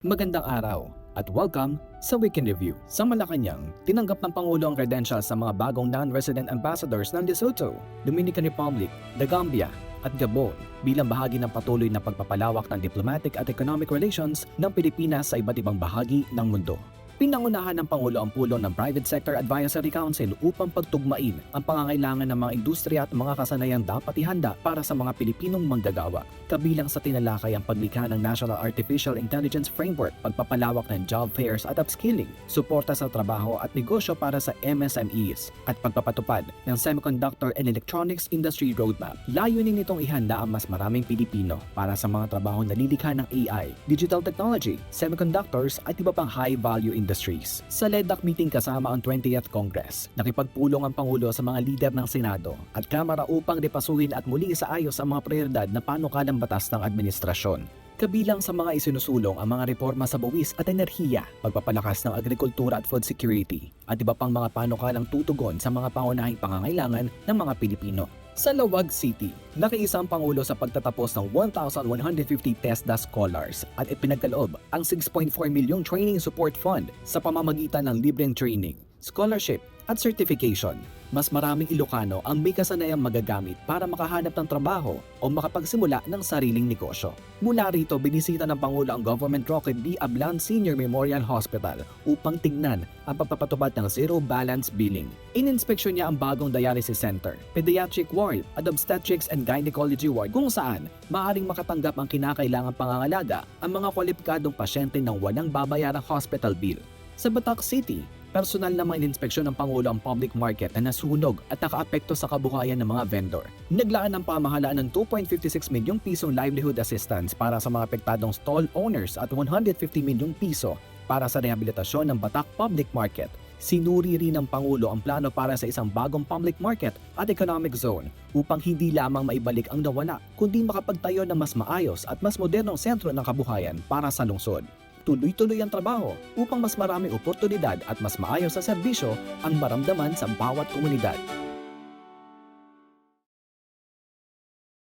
Magandang araw at welcome sa Weekend Review. Sa Malacanang, tinanggap ng Pangulo ang credentials sa mga bagong non-resident ambassadors ng Lesotho, Dominican Republic, The Gambia at Gabon bilang bahagi ng patuloy na pagpapalawak ng diplomatic at economic relations ng Pilipinas sa iba't ibang bahagi ng mundo. Pinangunahan ng Pangulo ang pulong ng Private Sector Advisory Council upang pagtugmain ang pangangailangan ng mga industriya at mga kasanayang dapat ihanda para sa mga Pilipinong manggagawa. Kabilang sa tinalakay ang paglikha ng National Artificial Intelligence Framework, pagpapalawak ng job fairs at upskilling, suporta sa trabaho at negosyo para sa MSMEs, at pagpapatupad ng Semiconductor and Electronics Industry Roadmap. Layunin nitong ihanda ang mas maraming Pilipino para sa mga trabaho na lilikha ng AI, digital technology, semiconductors at iba pang high-value industries. Sa LEDAC meeting kasama ang 20th Congress, nakipagpulong ang Pangulo sa mga lider ng Senado at Kamara upang depasuhin at muling isaayos ang mga prioridad na panukalang batas ng administrasyon. Kabilang sa mga isinusulong ang mga reforma sa buwis at enerhiya, pagpapalakas ng agrikultura at food security, at iba pang mga panukalang tutugon sa mga pangunahing pangangailangan ng mga Pilipino. Sa Lawag City, nakiisa ang Pangulo sa pagtatapos ng 1,150 TESDA scholars at ipinagkaloob ang 6.4 milyong training support fund sa pamamagitan ng libreng training, scholarship at certification. Mas maraming Ilocano ang may kasanayang magagamit para makahanap ng trabaho o makapagsimula ng sariling negosyo. Mula rito, binisita ng Pangulo ang Government Roque B. Ablan Senior Memorial Hospital upang tingnan ang pagpapatupad ng zero balance billing. Ininspeksyon niya ang bagong dialysis center, pediatric ward at obstetrics and gynecology ward kung saan maaaring makatanggap ang kinakailangang pangangalaga ang mga kwalipikadong pasyente ng walang babayarang hospital bill. Sa Batak City, personal na ininspeksyon ng Pangulo ang public market na nasunog at nakaapekto sa kabuhayan ng mga vendor. Naglaan ng pamahalaan ng 2.56 milyong pisong livelihood assistance para sa mga apektadong stall owners at 150 milyong piso para sa rehabilitasyon ng Batak Public Market. Sinuri rin ng Pangulo ang plano para sa isang bagong public market at economic zone upang hindi lamang maibalik ang nawala, kundi makapagtayo ng mas maayos at mas modernong sentro ng kabuhayan para sa lungsod. Tuloy-tuloy ang trabaho upang mas maraming oportunidad at mas maayos sa serbisyo ang maramdaman sa bawat komunidad.